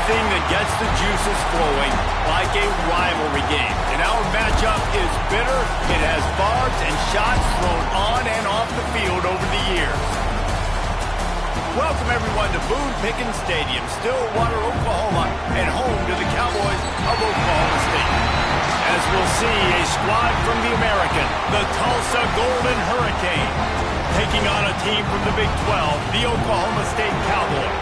anything that gets the juices flowing, like a rivalry game. And our matchup is bitter. It has barbs and shots thrown on and off the field over the years. Welcome, everyone, to Boone Pickens Stadium, Stillwater, Oklahoma, and home to the Cowboys of Oklahoma State. As we'll see, a squad from the American, the Tulsa Golden Hurricane, taking on a team from the Big 12, the Oklahoma State Cowboys.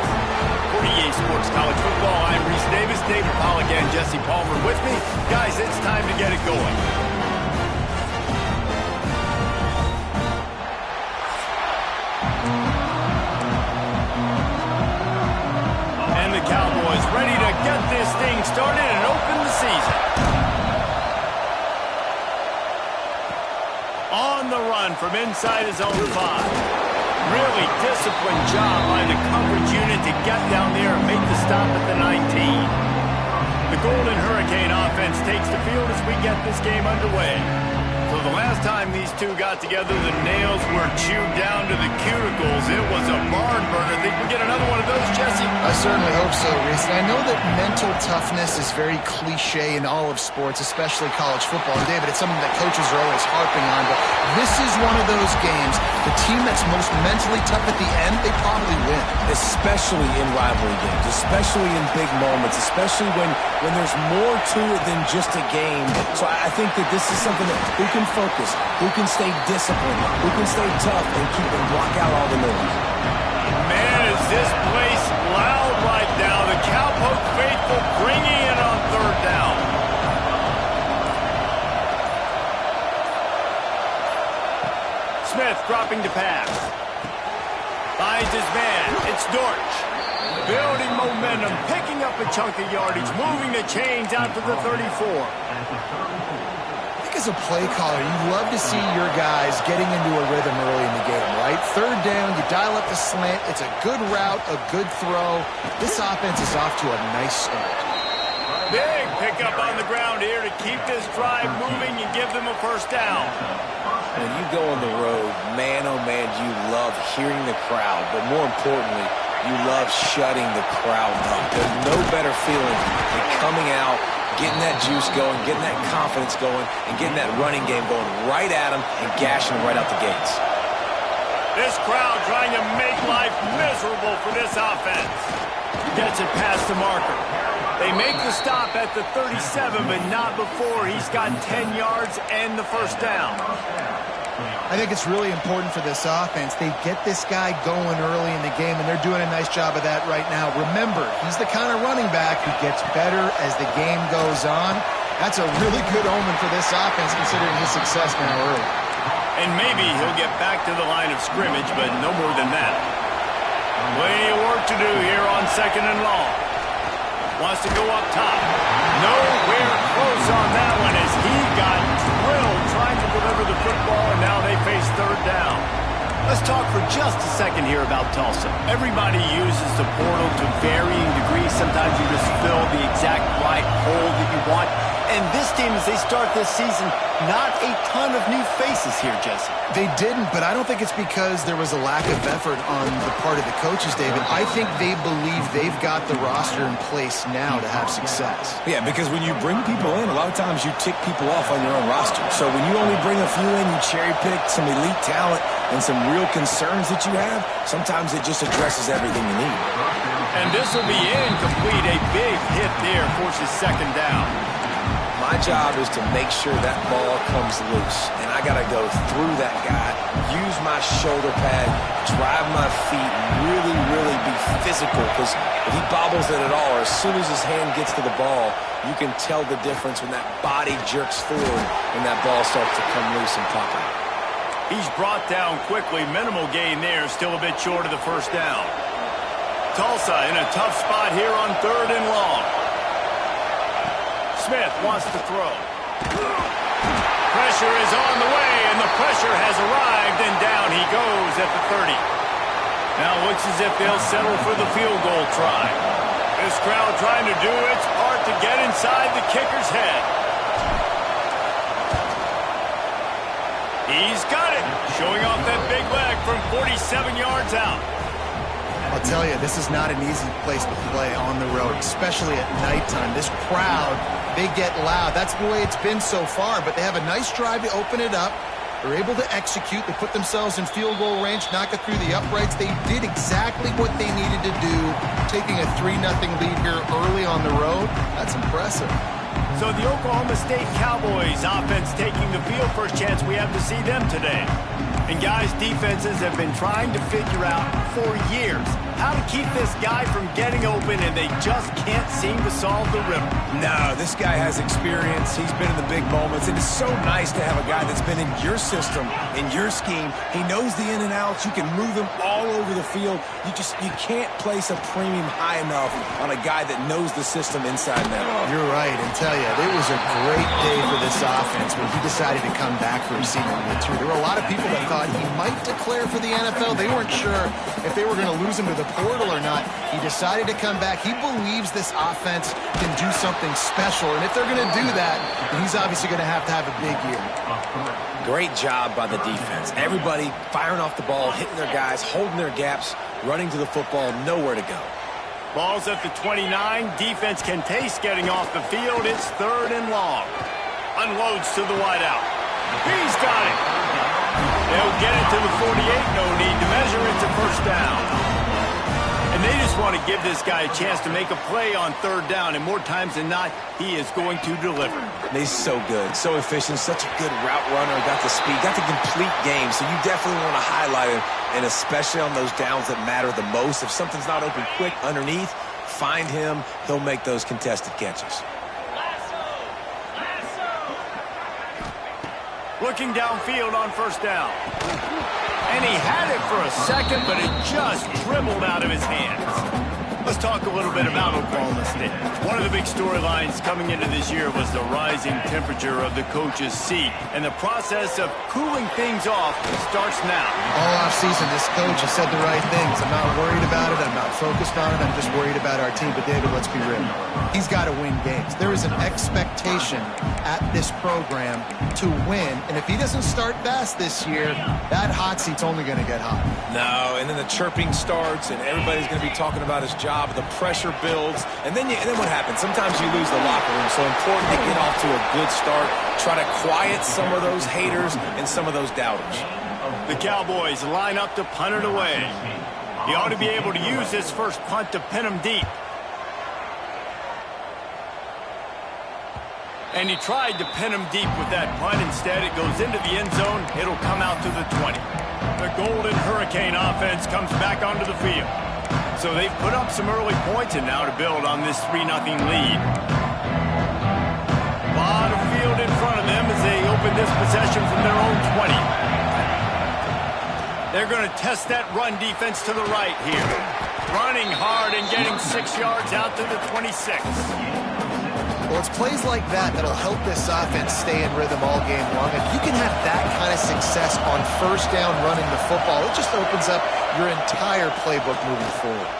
For EA Sports College Football, I'm Reese Davis, David Pollack, and Jesse Palmer with me. Guys, it's time to get it going. And the Cowboys ready to get this thing started and open the season. On the run from inside his own 5. Really disciplined job by the coverage unit to get down there and make the stop at the 19. The Golden Hurricane offense takes the field as we get this game underway. So the last time these two got together, the nails were chewed down to the cuticles. It was a barn burner. Think we get another one of those, Jesse? I certainly hope so, Reese. And I know that mental toughness is very cliche in all of sports, especially college football. And David, it's something that coaches are always harping on. But this is one of those games. The team that's most mentally tough at the end, they probably win. Especially in rivalry games, especially in big moments, especially when there's more to it than just a game. So I think that this is something that who can focus, who can stay disciplined, who can stay tough and keep and block out all the noise. Man, is this place loud right now. The Cowpoke faithful bringing it on third down. Smith dropping to pass. Finds his man. It's Dortch. Building momentum, picking up a chunk of yardage, moving the chains out to the 34. As a play caller, you love to see your guys getting into a rhythm early in the game, right? Third down, you dial up the slant. It's a good route, a good throw. This offense is off to a nice start. Big pickup on the ground here to keep this drive moving and give them a first down. When you go on the road, man, oh man, you love hearing the crowd. But more importantly, you love shutting the crowd up. There's no better feeling than coming out, getting that juice going, getting that confidence going, and getting that running game going right at them and gashing them right out the gates. This crowd trying to make life miserable for this offense. Gets it past the marker. They make the stop at the 37, but not before he's got 10 yards and the first down. I think it's really important for this offense. They get this guy going early in the game, and they're doing a nice job of that right now. Remember, he's the kind of running back who gets better as the game goes on. That's a really good omen for this offense, considering his success now early. And maybe he'll get back to the line of scrimmage, but no more than that. Plenty of work to do here on second and long. Wants to go up top. Nowhere close on that one as he got drilled trying to deliver the football, and now they face third down. Let's talk for just a second here about Tulsa. Everybody uses the portal to varying degrees. Sometimes you just fill the exact right hole that you want. And this team, as they start this season, not a ton of new faces here, Jesse. They didn't, but I don't think it's because there was a lack of effort on the part of the coaches, David. I think they believe they've got the roster in place now to have success. Yeah, because when you bring people in, a lot of times you tick people off on your own roster. So when you only bring a few in, you cherry-pick some elite talent and some real concerns that you have, sometimes it just addresses everything you need. And this will be incomplete. A big hit there forces second down. My job is to make sure that ball comes loose, and I got to go through that guy, use my shoulder pad, drive my feet, really, really be physical, because if he bobbles it at all, or as soon as his hand gets to the ball, you can tell the difference when that body jerks forward and that ball starts to come loose and pop out. He's brought down quickly. Minimal gain there, still a bit short of the first down. Tulsa in a tough spot here on third and long. Smith wants to throw. Pressure is on the way, and the pressure has arrived, and down he goes at the 30. Now it looks as if they'll settle for the field goal try. This crowd trying to do its part to get inside the kicker's head. He's got it, showing off that big leg from 47 yards out. I'll tell you, this is not an easy place to play on the road, especially at nighttime. This crowd, they get loud. That's the way it's been so far, but they have a nice drive to open it up. They're able to execute. They put themselves in field goal range, knock it through the uprights. They did exactly what they needed to do, taking a 3-0 lead here early on the road. That's impressive. So the Oklahoma State Cowboys offense taking the field. First chance we have to see them today. And guys, defenses have been trying to figure out for years how to keep this guy from getting open, and they just can't seem to solve the riddle. No, this guy has experience. He's been in the big moments. And it's so nice to have a guy that's been in your system, in your scheme. He knows the in and outs. You can move him all over the field. You can't place a premium high enough on a guy that knows the system inside and out. You're right, and tell you, it was a great day for this offense when he decided to come back for receiving the 2. There were a lot of people that thought he might declare for the NFL. They weren't sure if they were going to lose him to the portal or not. He decided to come back. He believes this offense can do something special, and if they're going to do that, he's obviously going to have a big year. Great job by the defense. Everybody firing off the ball, hitting their guys, holding their gaps, running to the football, nowhere to go. Ball's at the 29. Defense can taste getting off the field. It's 3rd and long. Unloads to the wideout. He's got it. They'll get it to the 48. No need to measure. It's a first down. And they just want to give this guy a chance to make a play on 3rd down. And more times than not, he is going to deliver. He's so good, so efficient, such a good route runner. Got the speed, got the complete game. So you definitely want to highlight him, and especially on those downs that matter the most. If something's not open quick underneath, find him. He'll make those contested catches. Looking downfield on 1st down. And he had it for a second, but it just dribbled out of his hands. Let's talk a little bit about Oklahoma State. One of the big storylines coming into this year was the rising temperature of the coach's seat. And the process of cooling things off starts now. All offseason, this coach has said the right things. I'm not worried about it. I'm not focused on it. I'm just worried about our team. But, David, let's be real. He's got to win games. There is an expectation at this program to win. And if he doesn't start fast this year, that hot seat's only going to get hot. No, and then the chirping starts, and everybody's going to be talking about his job. The pressure builds, and then what happens? Sometimes you lose the locker room. So important to get off to a good start. Try to quiet some of those haters and some of those doubters. The Cowboys line up to punt it away. He ought to be able to use this first punt to pin him deep. And he tried to pin him deep with that punt. Instead, it goes into the end zone. It'll come out to the 20. The Golden Hurricane offense comes back onto the field. So they've put up some early points, and now to build on this 3-0 lead. A lot of field in front of them as they open this possession from their own 20. They're going to test that run defense to the right here. Running hard and getting 6 yards out to the 26. Well, it's plays like that that'll help this offense stay in rhythm all game long. If you can have that kind of success on 1st down running the football, it just opens up your entire playbook moving forward.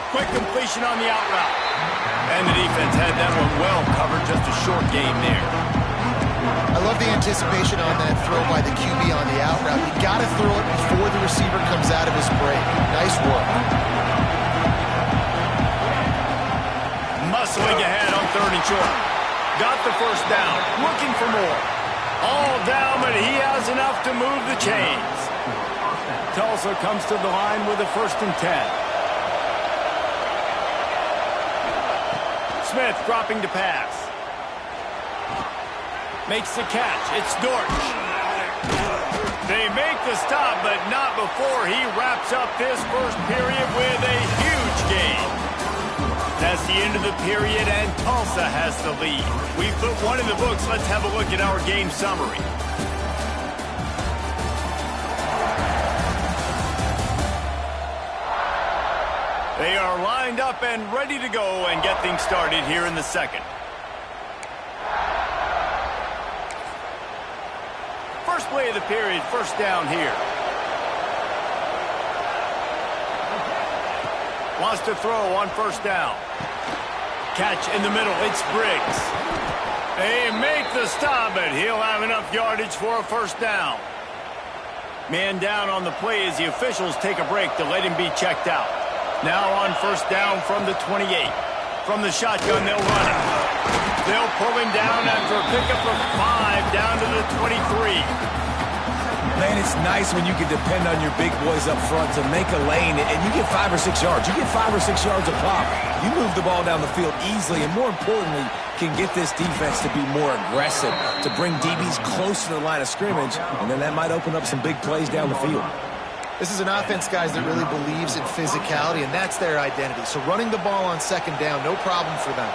Quick completion on the out route. And the defense had that one well covered, just a short game there. I love the anticipation on that throw by the QB on the out route. You got to throw it before the receiver comes out of his break. Nice work. Muscling ahead on 3rd and short. Got the first down. Looking for more. All down, but he has enough to move the chains. Tulsa comes to the line with a 1st and 10. Smith dropping to pass. Makes the catch. It's Dortch. They make the stop, but not before he wraps up this first period with a huge game. That's the end of the period, and Tulsa has the lead. We've put one in the books. Let's have a look at our game summary. They are lined up and ready to go and get things started here in the second. First play of the period, 1st down here. Wants to throw on 1st down. Catch in the middle, it's Briggs. They make the stop, but he'll have enough yardage for a 1st down. Man down on the play as the officials take a break to let him be checked out. Now on first down from the 28. From the shotgun, they'll run it. They'll pull him down after a pickup of 5 down to the 23. Man, it's nice when you can depend on your big boys up front to make a lane, and you get 5 or 6 yards. You get 5 or 6 yards a pop. You move the ball down the field easily, and more importantly, can get this defense to be more aggressive, to bring DBs close to the line of scrimmage, and then that might open up some big plays down the field. This is an offense, guys, that really believes in physicality, and that's their identity. So running the ball on second down, no problem for them.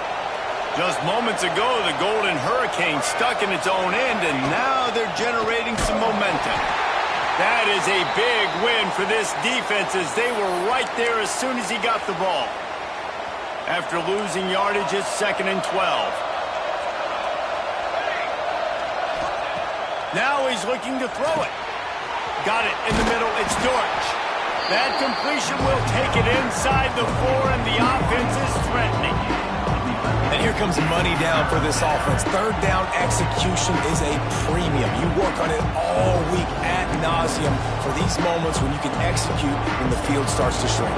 Just moments ago, the Golden Hurricane stuck in its own end, and now they're generating some momentum. That is a big win for this defense, as they were right there as soon as he got the ball. After losing yardage, it's 2nd and 12. Now he's looking to throw it. Got it in the middle. It's Dortch. That completion will take it inside the 4, and the offense is threatening. And here comes money down for this offense. Third down execution is a premium. You work on it all week ad nauseum for these moments when you can execute when the field starts to shrink.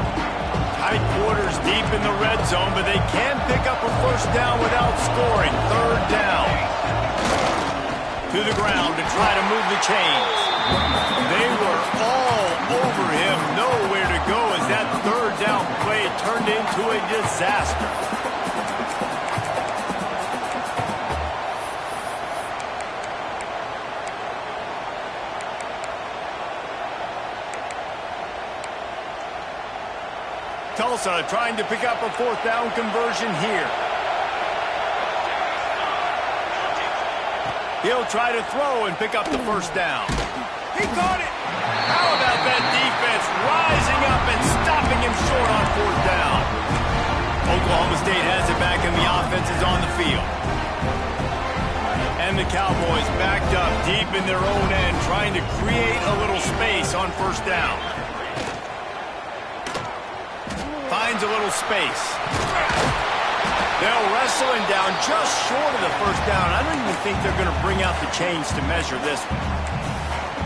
Tight quarters deep in the red zone, but they can pick up a first down without scoring. Third down. To the ground to try to move the chains. They were all over him. Nowhere to go as that third down play turned into a disaster. Tulsa trying to pick up a 4th down conversion here. He'll try to throw and pick up the first down. He caught it. How about that defense rising up and stopping him short on 4th down? Oklahoma State has it back and the offense is on the field. And the Cowboys backed up deep in their own end, trying to create a little space on first down. Finds a little space. They'll wrestle him down just short of the first down. I don't even think they're going to bring out the chains to measure this one.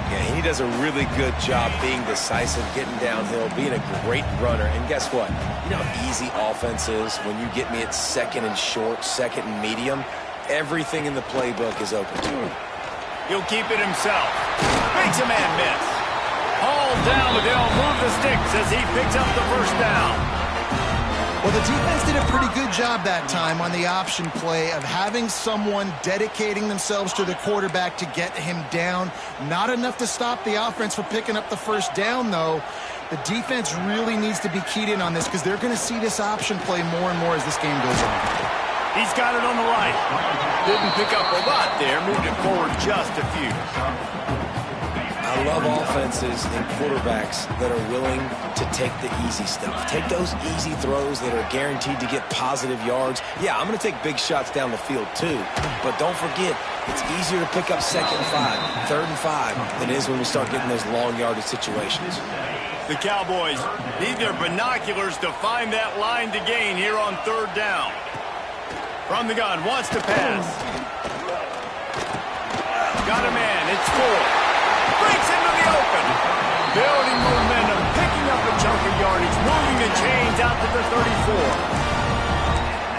Yeah, he does a really good job being decisive, getting downhill, being a great runner. And guess what? You know how easy offense is when you get me at 2nd and short, 2nd and medium. Everything in the playbook is open to him. He'll keep it himself. Makes a man miss. Hauled down, but they'll move the sticks as he picks up the first down. Well, the defense did a pretty good job that time on the option play of having someone dedicating themselves to the quarterback to get him down. Not enough to stop the offense from picking up the first down, though. The defense really needs to be keyed in on this because they're going to see this option play more and more as this game goes on. He's got it on the right. Didn't pick up a lot there. Moved it forward just a few. I love offenses and quarterbacks that are willing to take the easy stuff. Take those easy throws that are guaranteed to get positive yards. Yeah, I'm going to take big shots down the field too. But don't forget, it's easier to pick up 2nd and 5, 3rd and 5 than it is when we start getting those long yardage situations. The Cowboys need their binoculars to find that line to gain here on 3rd down. From the gun, wants to pass. Got a man, it's 4. Breaks into the open. Building momentum, picking up a chunk of yardage, moving the chains out to the 34.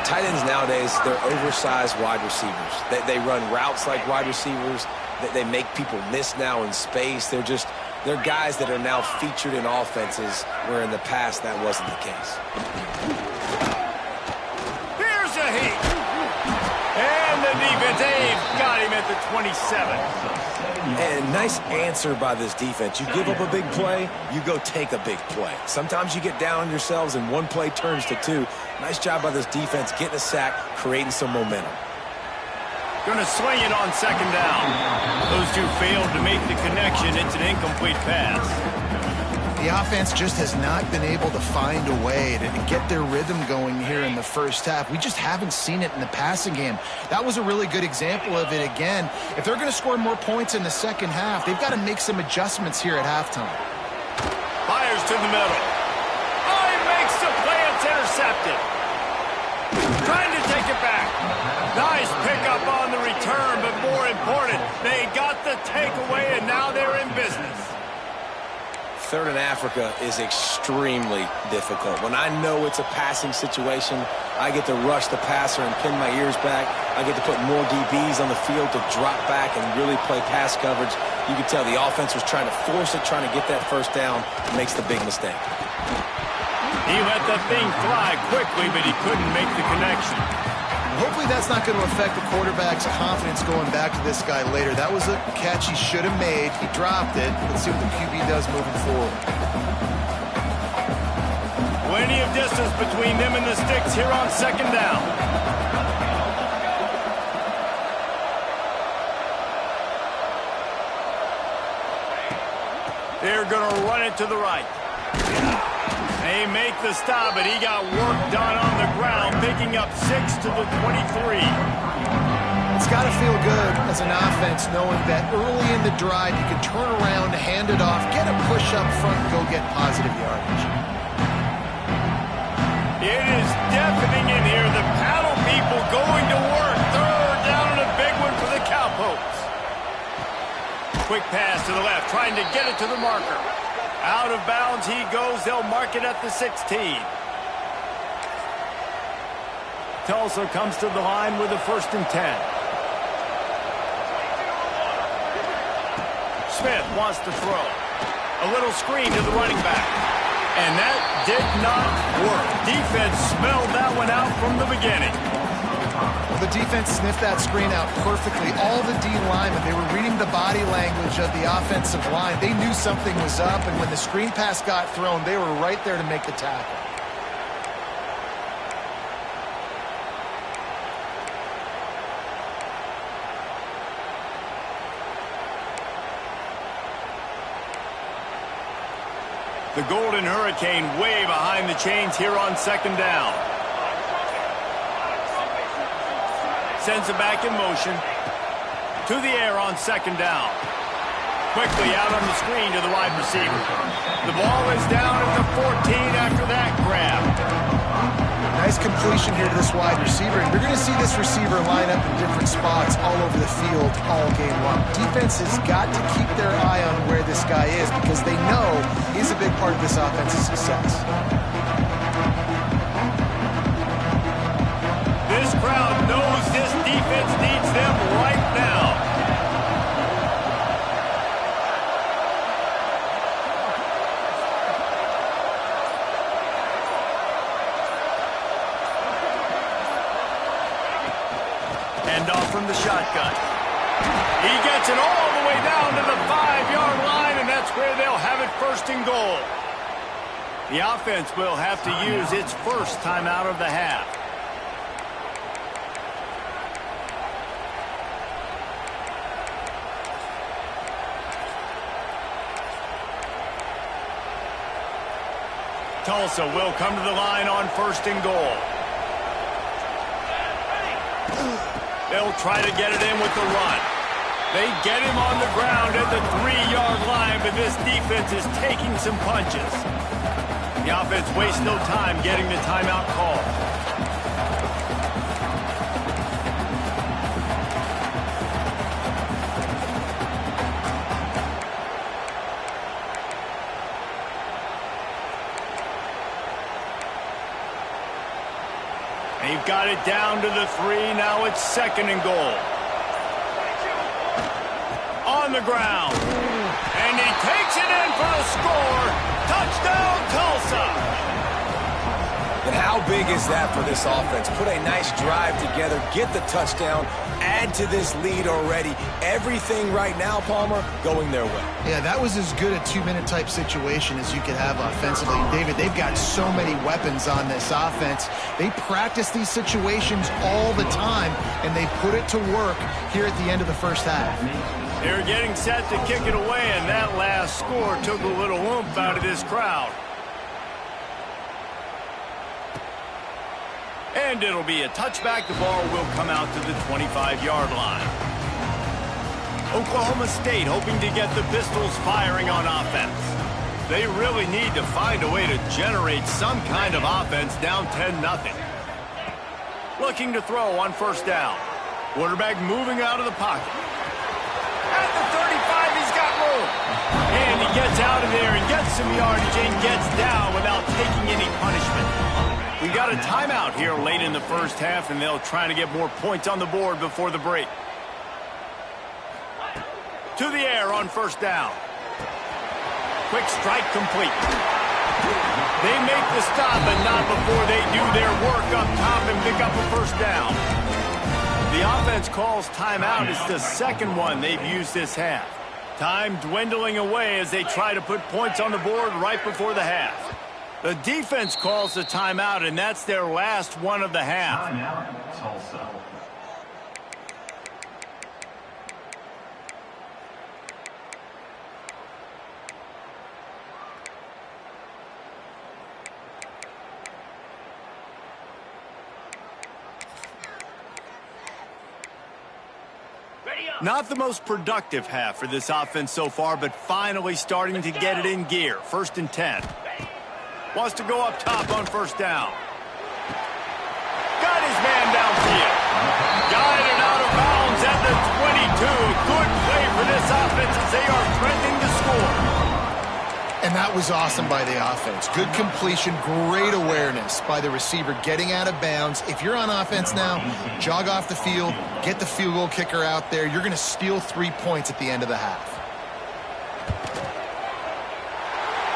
Tight ends nowadays, they're oversized wide receivers. They run routes like wide receivers. They make people miss now in space. They're guys that are now featured in offenses where in the past that wasn't the case. Here's a heat. And the defense, they've got him at the 27. And nice answer by this defense. You give up a big play, you go take a big play. Sometimes you get down on yourselves and one play turns to 2. Nice job by this defense getting a sack, creating some momentum. Going to swing it on 2nd down. Those two failed to make the connection. It's an incomplete pass. The offense just has not been able to find a way to get their rhythm going here in the first half. We just haven't seen it in the passing game. That was a really good example of it again. If they're going to score more points in the second half, they've got to make some adjustments here at halftime. Fires to the middle. Oh, he makes the play. It's intercepted. Trying to take it back. Nice pickup on the return, but more important, they got the takeaway, and now they're in business. third in Africa is extremely difficult. When I know it's a passing situation, I get to rush the passer and pin my ears back. I get to put more DBs on the field to drop back and really play pass coverage. You can tell the offense was trying to force it, trying to get that first down, makes the big mistake. He let that thing fly quickly, but he couldn't make the connection. Hopefully that's not going to affect the quarterback's confidence going back to this guy later. That was a catch he should have made. He dropped it. Let's see what the QB does moving forward. Plenty of distance between them and the sticks here on second down. They're going to run it to the right. They make the stop, but he got work done on the ground, picking up 6 to the 23. It's got to feel good as an offense knowing that early in the drive you can turn around, hand it off, get a push up front, and go get positive yardage. It is deafening in here. The paddle people going to work. Third down and a big one for the Cowpokes. Quick pass to the left, trying to get it to the marker. Out of bounds he goes. They'll mark it at the 16. Tulsa comes to the line with a 1st and 10. Smith wants to throw. A little screen to the running back. And that did not work. Defense smelled that one out from the beginning. Well, the defense sniffed that screen out perfectly. All the D linemen, they were reading the body language of the offensive line. They knew something was up, and when the screen pass got thrown, they were right there to make the tackle. The Golden Hurricane way behind the chains here on second down. Sends it back in motion. To the air on second down. Quickly out on the screen to the wide receiver. The ball is down at the 14 after that grab. Nice completion here to this wide receiver. And you're going to see this receiver line up in different spots all over the field all game long. Defense has got to keep their eye on where this guy is because they know he's a big part of this offense's success. This crowd knows this defense needs them right now. Handoff from the shotgun. He gets it all the way down to the 5-yard line, and that's where they'll have it 1st and goal. The offense will have to use its first timeout of the half. Tulsa will come to the line on 1st and goal. They'll try to get it in with the run. They get him on the ground at the 3-yard line, but this defense is taking some punches. The offense wastes no time getting the timeout call. They've got it down to the 3. Now it's 2nd and goal. On the ground. And he takes it in for the score. Touchdown, Tulsa. And how big is that for this offense? Put a nice drive together, get the touchdown, add to this lead already. Everything right now, Palmer, going their way. Yeah, that was as good a 2-minute type situation as you could have offensively. David, they've got so many weapons on this offense. They practice these situations all the time, and they put it to work here at the end of the first half. They're getting set to kick it away, and that last score took a little oomph out of this crowd. And it'll be a touchback. The ball will come out to the 25-yard line. Oklahoma State hoping to get the Pistols firing on offense. They really need to find a way to generate some kind of offense down 10-0. Looking to throw on 1st down. Quarterback moving out of the pocket. At the 35, he's got room. And he gets out of there and gets some yardage and gets down without taking any punishment. We got a timeout here late in the first half, and they'll try to get more points on the board before the break. To the air on first down. Quick strike complete. They make the stop, but not before they do their work up top and pick up a first down. The offense calls timeout. It's the second one they've used this half. Time dwindling away as they try to put points on the board right before the half. The defense calls the timeout, and that's their last one of the half. Timeout, Tulsa. Not the most productive half for this offense so far, but finally starting to get it in gear. 1st and 10. Wants to go up top on first down. Got his man downfield. Guided out of bounds at the 22. Good play for this offense as they are threatening to score. And that was awesome by the offense. Good completion, great awareness by the receiver getting out of bounds. If you're on offense now, jog off the field, get the field goal kicker out there. You're going to steal 3 points at the end of the half.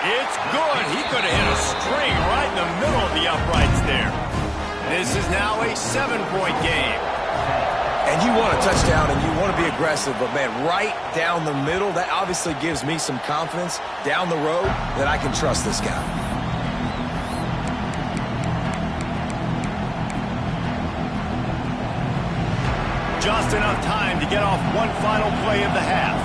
It's good. He could have hit a string right in the middle of the uprights there. This is now a 7-point game. And you want a touchdown and you want to be aggressive, but, man, right down the middle, that obviously gives me some confidence down the road that I can trust this guy. Just enough time to get off one final play of the half.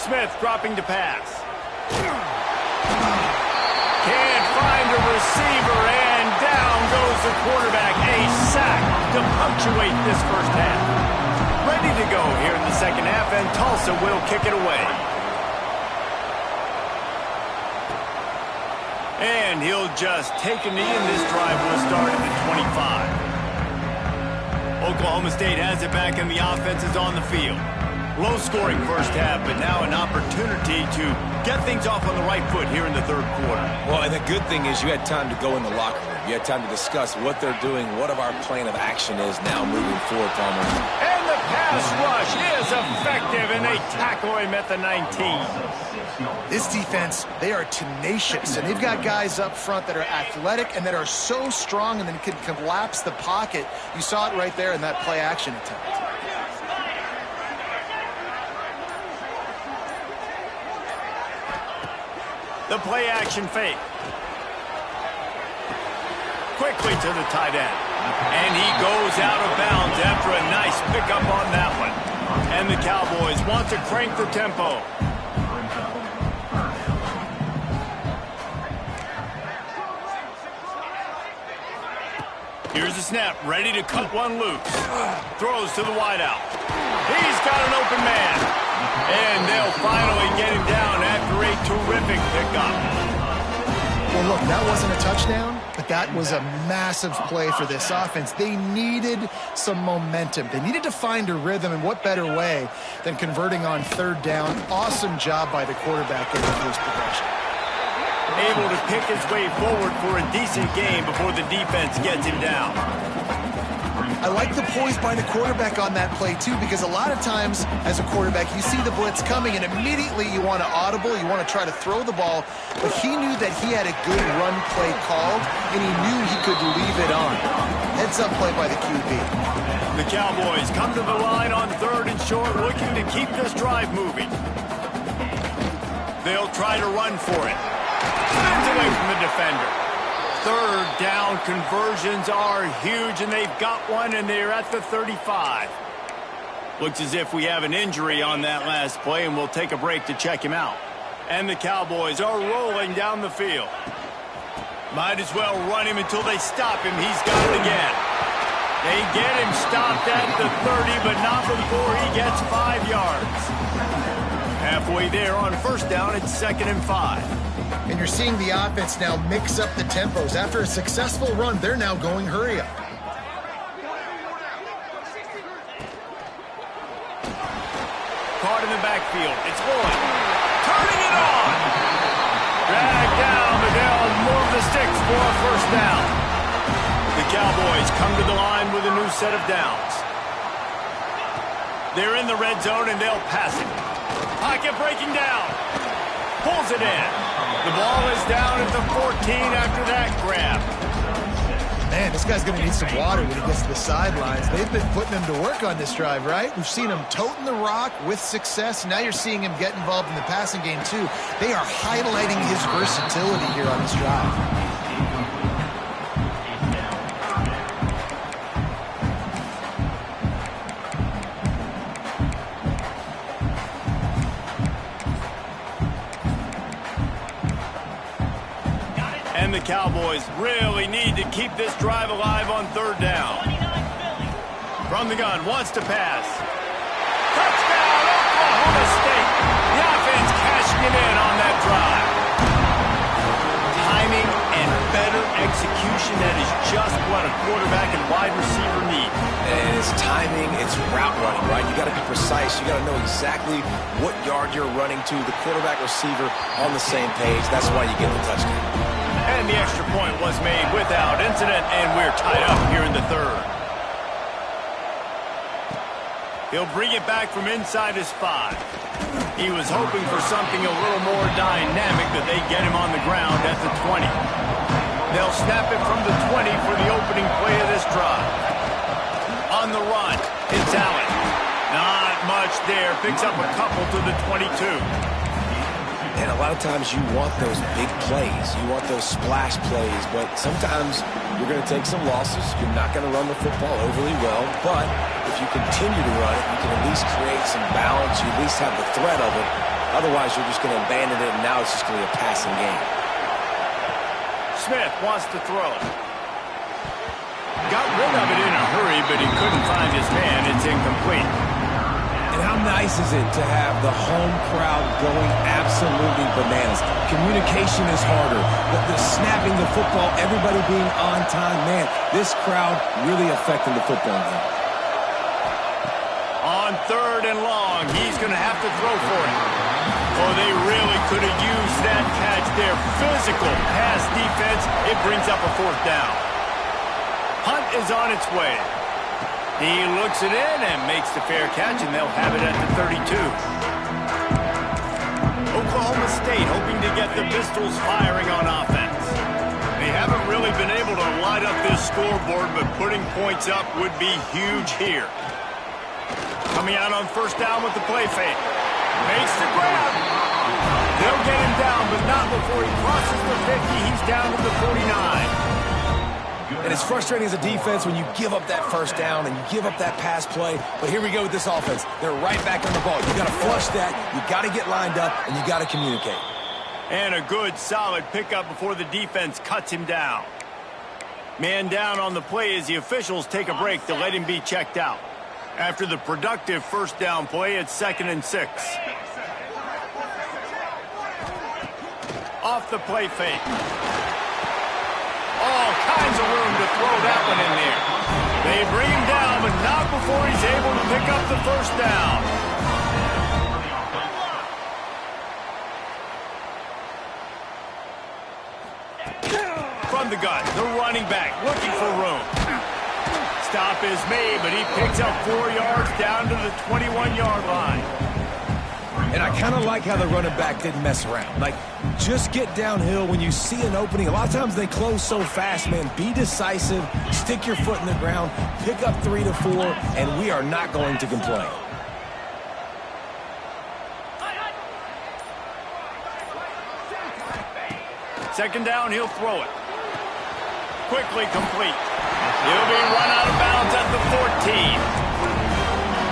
Smith dropping to pass. Can't find a receiver, and down goes the quarterback. A sack to punctuate this first half. Ready to go here in the second half, and Tulsa will kick it away. And he'll just take a knee, and this drive will start at the 25. Oklahoma State has it back, and the offense is on the field. Low-scoring first half, but now an opportunity to get things off on the right foot here in the third quarter. Well, and the good thing is you had time to go in the locker room. You had time to discuss what they're doing, what our plan of action is now moving forward, Palmer. And the pass rush is effective, and they tackle him at the 19. This defense, they are tenacious, and they've got guys up front that are athletic and that are so strong and then can collapse the pocket. You saw it right there in that play-action attempt. The play-action fake. Quickly to the tight end. And he goes out of bounds after a nice pickup on that one. And the Cowboys want to crank the tempo. Here's the snap, ready to cut one loose. Throws to the wideout. He's got an open man. And they'll finally get him down after a terrific pickup. Well, look, that wasn't a touchdown, but that was a massive play for this offense. They needed some momentum. They needed to find a rhythm, and what better way than converting on third down. Awesome job by the quarterback getting through his progression. Able to pick his way forward for a decent game before the defense gets him down. I like the poise by the quarterback on that play, too, because a lot of times as a quarterback, you see the blitz coming, and immediately you want to audible, you want to try to throw the ball, but he knew that he had a good run play called, and he knew he could leave it on. Heads-up play by the QB. The Cowboys come to the line on third and short, looking to keep this drive moving. They'll try to run for it. Spins away from the defender. Third down conversions are huge, and they've got one, and they're at the 35. Looks as if we have an injury on that last play, and we'll take a break to check him out. And the Cowboys are rolling down the field. Might as well run him until they stop him. He's got it again. They get him stopped at the 30, but not before he gets 5 yards. Halfway there on first down, it's 2nd and 5. And you're seeing the offense now mix up the tempos. After a successful run, they're now going hurry up. caught in the backfield. It's Lloyd. Turning it on. Dragged down, but they'll move the sticks for a first down. The Cowboys come to the line with a new set of downs. They're in the red zone, and they'll pass it. Pocket breaking down. Pulls it in. The ball is down at the 14 after that grab. Man, this guy's going to need some water when he gets to the sidelines. They've been putting him to work on this drive, right? We've seen him toting the rock with success. Now you're seeing him get involved in the passing game, too. They are highlighting his versatility here on this drive. And the Cowboys really need to keep this drive alive on third down. From the gun, wants to pass. Touchdown, Oklahoma State. The offense cashing it in on that drive. Timing and better execution, that is just what a quarterback and wide receiver need. And it's timing, it's route running, right? You got to be precise. You got to know exactly what yard you're running to. The quarterback receiver on the same page. That's why you get the touchdown. And the extra point was made without incident, and we're tied up here in the third. He'll bring it back from inside his 5. He was hoping for something a little more dynamic, but they get him on the ground at the 20. They'll snap it from the 20 for the opening play of this drive. On the run, it's Allen. Not much there. Picks up a couple to the 22. And a lot of times you want those big plays. You want those splash plays. But sometimes you're going to take some losses. You're not going to run the football overly well. But if you continue to run it, you can at least create some balance. You at least have the threat of it. Otherwise, you're just going to abandon it, and now it's just going to be a passing game. Smith wants to throw. Got rid of it in a hurry, but he couldn't find his man. It's incomplete. And how nice is it to have the home crowd going absolutely bananas? Communication is harder. The snapping the football, everybody being on time. Man, this crowd really affecting the football game. On third and long, he's going to have to throw for it. Oh, they really could have used that catch there. Physical pass defense. It brings up a fourth down. Hunt is on its way. He looks it in and makes the fair catch, and they'll have it at the 32. Oklahoma State hoping to get the Pistols firing on offense. They haven't really been able to light up this scoreboard, but putting points up would be huge here. Coming out on first down with the play fake. Makes the grab. They'll get him down, but not before he crosses the 50. He's down to the 49. And it's frustrating as a defense when you give up that first down and you give up that pass play. But here we go with this offense. They're right back on the ball. You got to flush that. You got to get lined up, and you got to communicate. And a good, solid pickup before the defense cuts him down. Man down on the play as the officials take a break to let him be checked out. After the productive first down play, it's 2nd and 6. Off the play fake. All kinds of room to throw that one in there. They bring him down, but not before he's able to pick up the first down. From the gun, the running back looking for room. Stop is made, but he picks up 4 yards down to the 21-yard line. And I kind of like how the running back didn't mess around. Like, just get downhill when you see an opening. A lot of times they close so fast, man. Be decisive, stick your foot in the ground, pick up 3 to 4, and we are not going to complain. Second down, he'll throw it. Quickly complete. He'll be run out of bounds at the 14.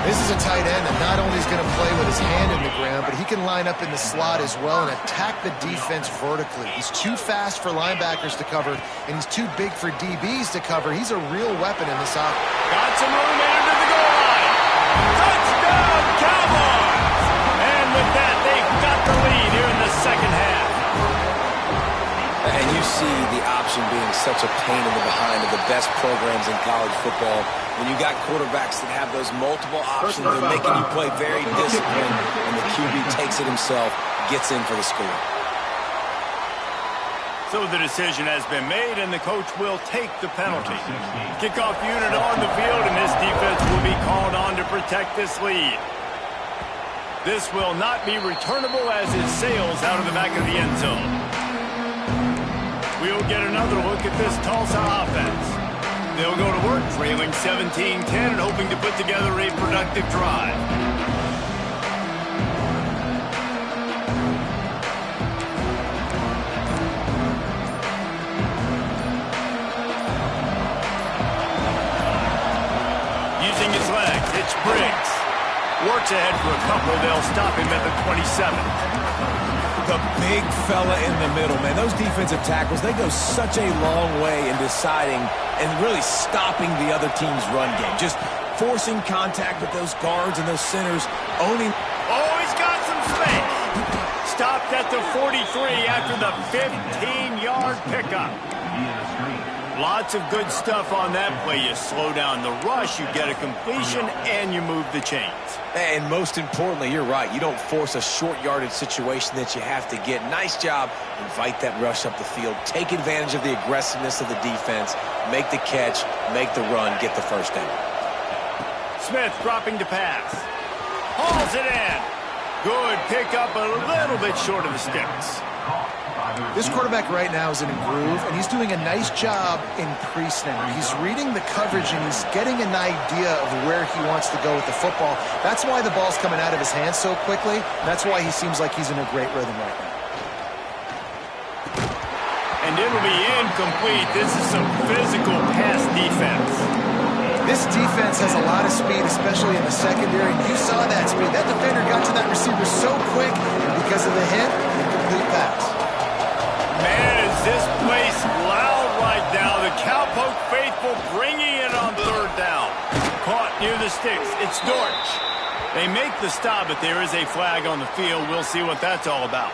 This is a tight end, and not only is going to play with his hand in the ground, but he can line up in the slot as well and attack the defense vertically. He's too fast for linebackers to cover, and he's too big for DBs to cover. He's a real weapon in this offense. Got some room into the goal line. Touchdown, Cowboys! And with that, they've got the lead here in the second half. And you see the option being such a pain in the behind of the best programs in college football. When you got quarterbacks that have those multiple options, they're making you play very disciplined, and the QB takes it himself, gets in for the score. So the decision has been made, and the coach will take the penalty. Kickoff unit on the field, and this defense will be called on to protect this lead. This will not be returnable as it sails out of the back of the end zone. We'll get another look at this Tulsa offense. They'll go to work trailing 17-10 and hoping to put together a productive drive. Using his legs, it's Briggs. Works ahead for a couple. They'll stop him at the 27. The big fella in the middle, man. Those defensive tackles, they go such a long way in deciding and really stopping the other team's run game. Just forcing contact with those guards and those centers, owning. Oh, he's got some space. Stopped at the 43 after the 15-yard pickup. Lots of good stuff on that play. You slow down the rush, you get a completion, and you move the chains. And most importantly, you're right. You don't force a short yardage situation that you have to get. Nice job. Invite that rush up the field. Take advantage of the aggressiveness of the defense. Make the catch. Make the run. Get the first down. Smith dropping to pass. Hauls it in. Good pickup, a little bit short of the sticks. This quarterback right now is in a groove, and he's doing a nice job in pre-snap. He's reading the coverage, and he's getting an idea of where he wants to go with the football. That's why the ball's coming out of his hands so quickly. That's why he seems like he's in a great rhythm right now. And it'll be incomplete. This is some physical pass defense. This defense has a lot of speed, especially in the secondary. You saw that speed. That defender got to that receiver so quick, and because of the hit, incomplete pass. Man, is this place loud right now. The Cowpoke faithful bringing it on third down. Caught near the sticks. It's Dortch. They make the stop, but there is a flag on the field. We'll see what that's all about.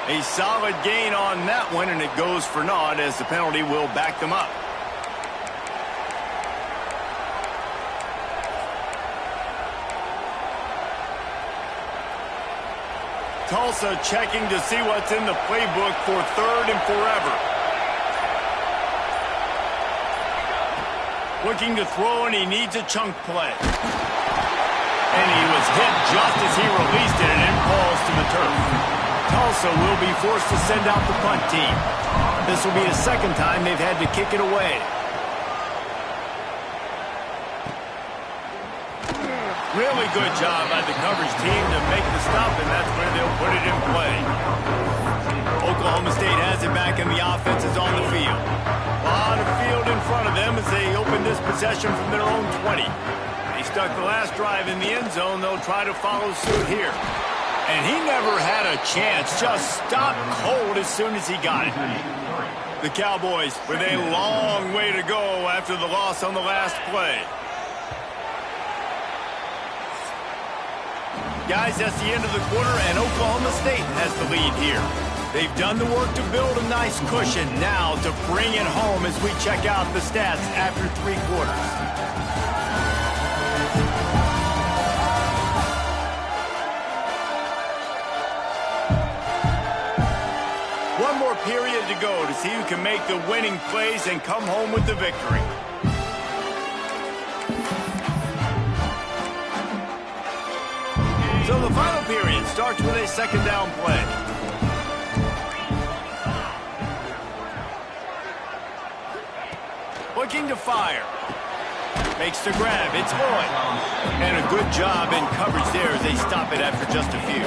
A solid gain on that one, and it goes for naught as the penalty will back them up. Tulsa checking to see what's in the playbook for third and forever. Looking to throw, and he needs a chunk play. And he was hit just as he released it, and it falls to the turf. Tulsa will be forced to send out the punt team. This will be the second time they've had to kick it away. Really good job by the coverage team to make the stop, and that's where they'll put it in play. Oklahoma State has it back, and the offense is on the field. A lot of field in front of them as they open this possession from their own 20. They stuck the last drive in the end zone. They'll try to follow suit here. And he never had a chance. Just stopped cold as soon as he got it. The Cowboys with a long way to go after the loss on the last play. Guys, that's the end of the quarter, and Oklahoma State has the lead here. They've done the work to build a nice cushion. Now to bring it home as we check out the stats after 3 quarters. One more period to go to see who can make the winning plays and come home with the victory. So the final period starts with a second down play. Looking to fire. Makes the grab. It's Lloyd. And a good job in coverage there as they stop it after just a few.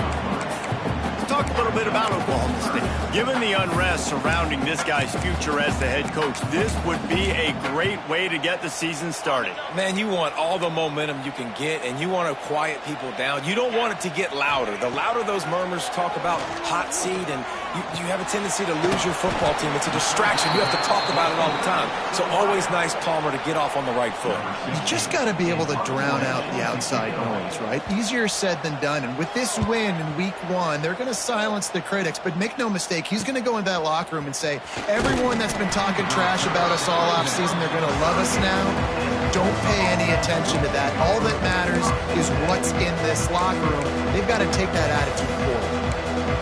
Let's talk a little bit about Oklahoma State. Given the unrest surrounding this guy's future as the head coach, this would be a great way to get the season started. Man, you want all the momentum you can get, and you want to quiet people down. You don't want it to get louder. The louder those murmurs talk about hot seat and you have a tendency to lose your football team. It's a distraction. You have to talk about it all the time. So always nice, Palmer, to get off on the right foot. You just got to be able to drown out the outside noise, right? Easier said than done. And with this win in week 1, they're going to silence the critics. But make no mistake, he's going to go into that locker room and say, everyone that's been talking trash about us all offseason, they're going to love us now. Don't pay any attention to that. All that matters is what's in this locker room. They've got to take that attitude forward.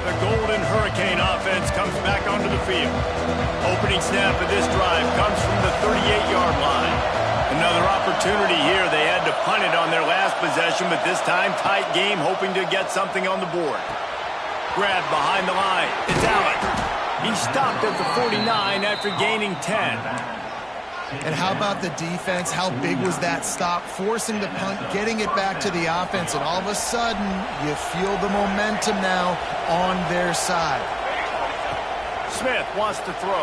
The Golden Hurricane offense comes back onto the field. Opening snap of this drive comes from the 38-yard line. Another opportunity here. They had to punt it on their last possession, but this time tight game, hoping to get something on the board. Grab behind the line. It's Allen. He stopped at the 49 after gaining 10. And how about the defense? How big was that stop? Forcing the punt, getting it back to the offense, and all of a sudden, you feel the momentum now on their side. Smith wants to throw.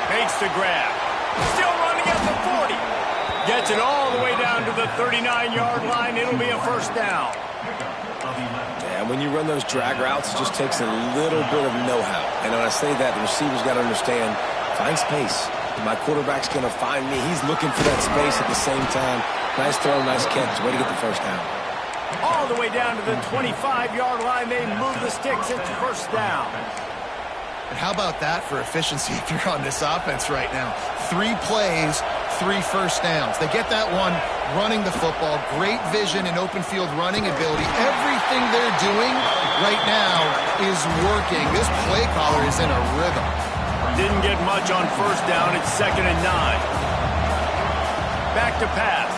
Makes the grab. Still running at the 40. Gets it all the way down to the 39-yard line. It'll be a first down. Yeah, when you run those drag routes, it just takes a little bit of know-how. And when I say that, the receiver's got to understand, find space. My quarterback's going to find me. He's looking for that space at the same time. Nice throw, nice catch. Way to get the first down. All the way down to the 25-yard line. They move the sticks. It's first down. And how about that for efficiency if you're on this offense right now? 3 plays, 3 first downs. They get that one running the football. Great vision and open field running ability. Everything they're doing right now is working. This play caller is in a rhythm. Didn't get much on first down. It's 2nd and 9. Back to pass.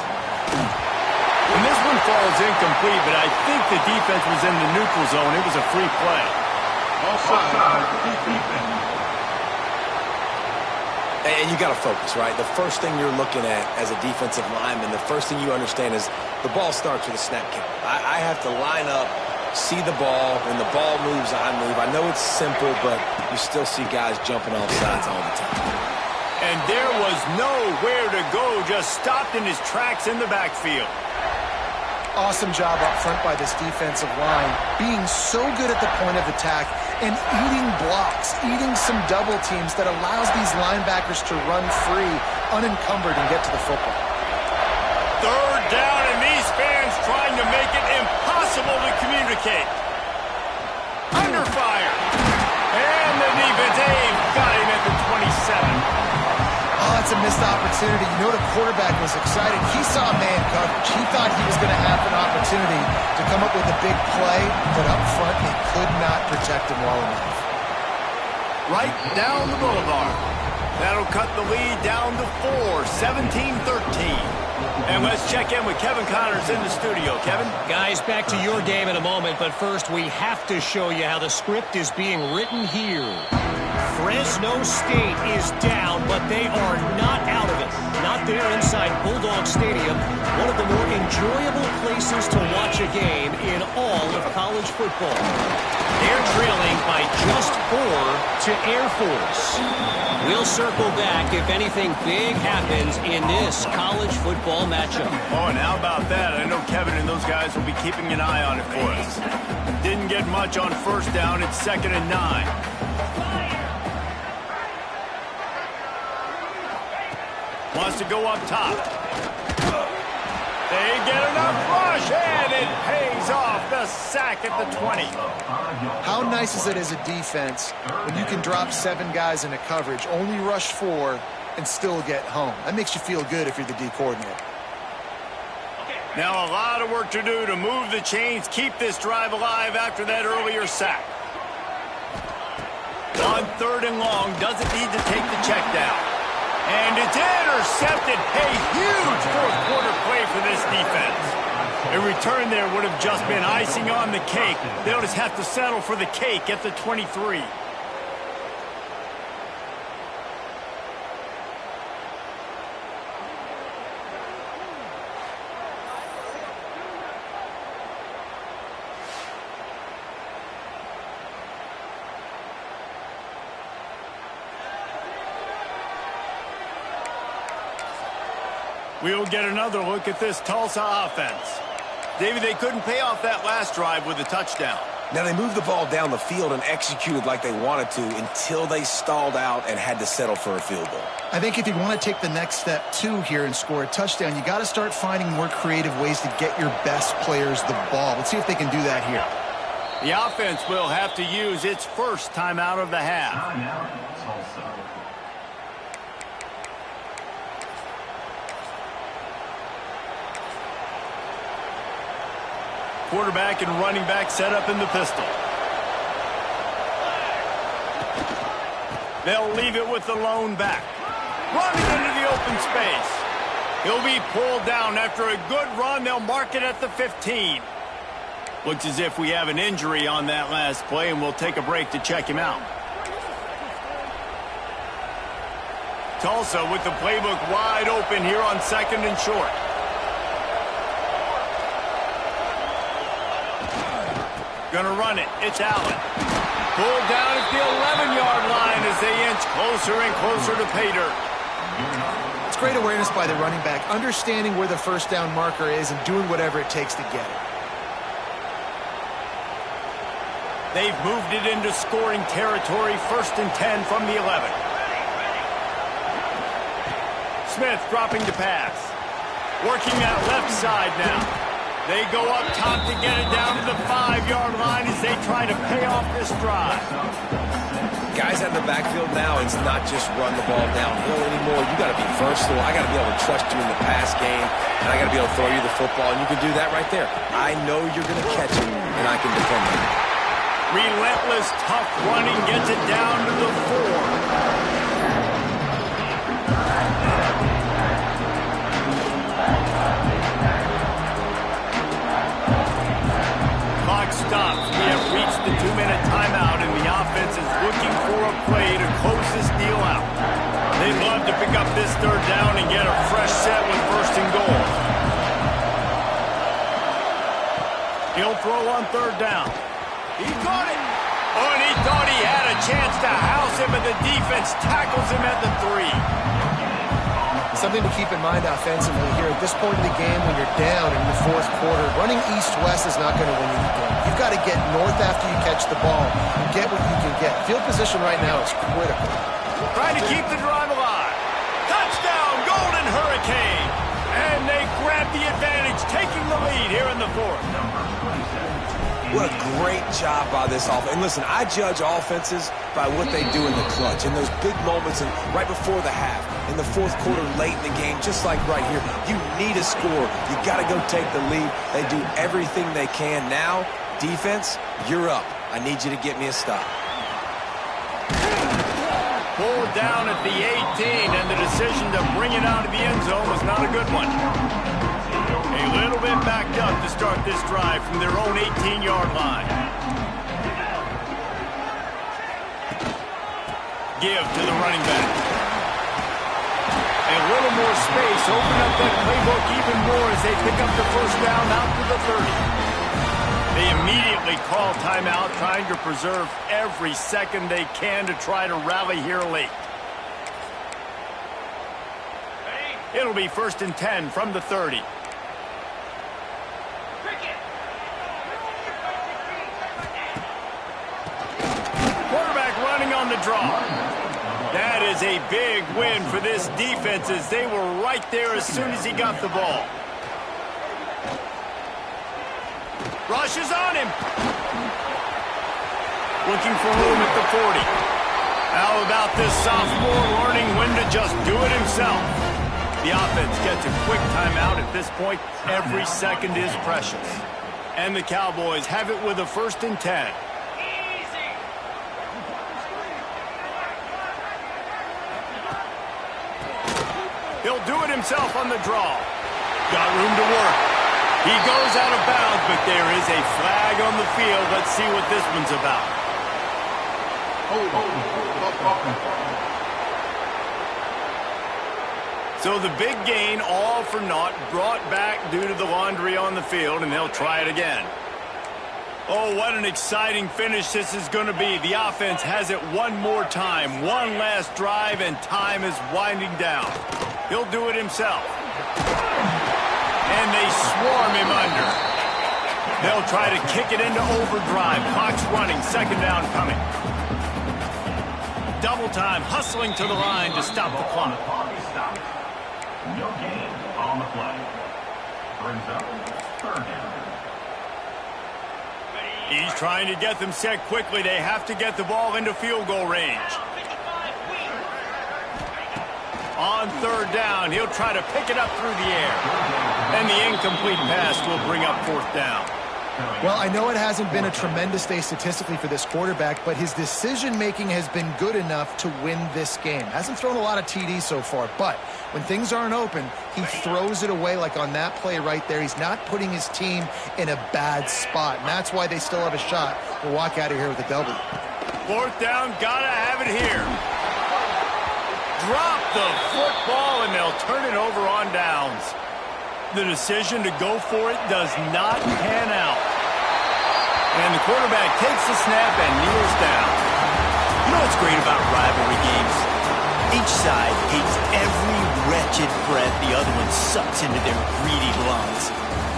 And this one falls incomplete, but I think the defense was in the neutral zone. It was a free play. And you got to focus, right? The first thing you're looking at as a defensive lineman, the first thing you understand is the ball starts with a snap count. I have to line up, see the ball. When the ball moves, I move. I know it's simple, but you still see guys jumping off sides all the time. And there was nowhere to go, just stopped in his tracks in the backfield. Awesome job up front by this defensive line, being so good at the point of attack and eating blocks, eating some double teams that allows these linebackers to run free, unencumbered, and get to the football. 3rd down, and these fans trying to make it impossible to communicate. Under fire. And the defense got him at the 27. Oh, it's a missed opportunity. You know the quarterback was excited. He saw man coverage. He thought he was going to have an opportunity to come up with a big play, but up front, they could not protect him well enough. Right down the boulevard. That'll cut the lead down to 4, 17-13. And let's check in with Kevin Connors in the studio. Kevin? Guys, back to your game in a moment, but first we have to show you how the script is being written here. Fresno State is down, but they are not out of it. Not there inside Bulldog Stadium, one of the more enjoyable places to watch a game in all of college football. They're trailing by just 4 to Air Force. We'll circle back if anything big happens in this college football matchup. Oh, and how about that? I know Kevin and those guys will be keeping an eye on it for us. Didn't get much on first down. It's 2nd and 9. Wants to go up top. They get enough rush, and it pays off. The sack at the 20. How nice is it as a defense when you can drop 7 guys into coverage, only rush 4, and still get home? That makes you feel good if you're the D coordinator. Now a lot of work to do to move the chains, keep this drive alive after that earlier sack. On 3rd and long, doesn't need to take the check down. And it's intercepted. A huge 4th quarter play for this defense. A return there would have just been icing on the cake. They'll just have to settle for the cake at the 23. We'll get another look at this Tulsa offense. David, they couldn't pay off that last drive with a touchdown. Now, they moved the ball down the field and executed like they wanted to until they stalled out and had to settle for a field goal. I think if you want to take the next step, too, here and score a touchdown, you got to start finding more creative ways to get your best players the ball. Let's see if they can do that here. The offense will have to use its first timeout of the half. Tulsa. Quarterback and running back set up in the pistol. They'll leave it with the lone back. Running into the open space. He'll be pulled down after a good run. They'll mark it at the 15. Looks as if we have an injury on that last play, and we'll take a break to check him out. Tulsa with the playbook wide open here on 2nd and short. Gonna run it. It's Allen. Pulled down at the 11-yard line as they inch closer and closer to pay dirt. It's great awareness by the running back, understanding where the first down marker is and doing whatever it takes to get it. They've moved it into scoring territory, 1st and 10 from the 11. Smith dropping to pass. Working that left side now. They go up top to get it down to the 5-yard line as they try to pay off this drive. Guys out in the backfield now, it's not just run the ball downhill anymore. You got to be versatile. I got to be able to trust you in the pass game, and I got to be able to throw you the football, and you can do that right there. I know you're going to catch it, and I can defend it. Relentless, tough running gets it down to the 4. Stops. We have reached the 2-minute timeout, and the offense is looking for a play to close this deal out. They'd love to pick up this 3rd down and get a fresh set with 1st and goal. He'll throw on 3rd down. He caught it. Oh, and he thought he had a chance to house him, but the defense tackles him at the 3. Something to keep in mind offensively here at this point in the game when you're down in the 4th quarter. Running east-west is not going to win you the game. You've got to get north after you catch the ball and get what you can get. Field position right now is critical. Trying to keep the drive alive. Touchdown, Golden Hurricane. And they grab the advantage, taking the lead here in the 4th. What a great job by this offense. And listen, I judge offenses by what they do in the clutch, in those big moments and right before the half, in the 4th quarter, late in the game, just like right here. You need a score. You got to go take the lead. They do everything they can. Now, defense, you're up. I need you to get me a stop. Pulled down at the 18, and the decision to bring it out of the end zone was not a good one. A little bit backed up to start this drive from their own 18-yard line. Give to the running back. A little more space, open up that playbook even more as they pick up the 1st down out to the 30. They immediately call timeout, trying to preserve every second they can to try to rally here late. It'll be 1st and 10 from the 30. Quarterback running on the draw. That is a big win for this defense as they were right there as soon as he got the ball. Rushes on him. Looking for room at the 40. How about this sophomore learning when to just do it himself? The offense gets a quick timeout at this point. Every second is precious. And the Cowboys have it with a 1st and 10. He'll do it himself on the draw. Got room to work. He goes out of bounds, but there is a flag on the field. Let's see what this one's about. So the big gain, all for naught, brought back due to the laundry on the field, and they'll try it again. Oh, what an exciting finish this is going to be. The offense has it one more time. One last drive, and time is winding down. He'll do it himself. And they swarm him under. They'll try to kick it into overdrive. Clock's running. Second down coming. Double time, hustling to the line to stop the clock. No gain on the play. Brings up third down. He's trying to get them set quickly. They have to get the ball into field goal range. On third down, he'll try to pick it up through the air. And the incomplete pass will bring up fourth down. Well, I know it hasn't been a tremendous day statistically for this quarterback, but his decision-making has been good enough to win this game. Hasn't thrown a lot of TDs so far, but when things aren't open, he throws it away like on that play right there. He's not putting his team in a bad spot, and that's why they still have a shot to walk out of here with a W. Fourth down, gotta have it here. Drop the football, and they'll turn it over on downs. The decision to go for it does not pan out. And the quarterback takes the snap and kneels down. You know what's great about rivalry games? Each side hates every wretched breath the other one sucks into their greedy lungs.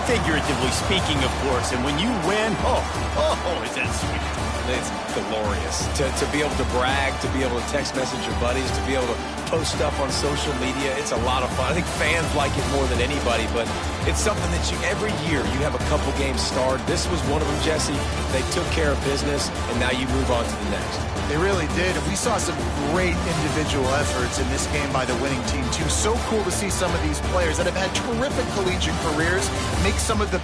Figuratively speaking, of course. And when you win, is that sweet. It's glorious to be able to brag, to be able to text message your buddies, to be able to post stuff on social media. It's a lot of fun. I think fans like it more than anybody, but it's something that every year you have a couple games starred. This was one of them, Jesse. They took care of business, and now you move on to the next. They really did, and we saw some great individual efforts in this game by the winning team, too. So cool to see some of these players that have had terrific collegiate careers make some of the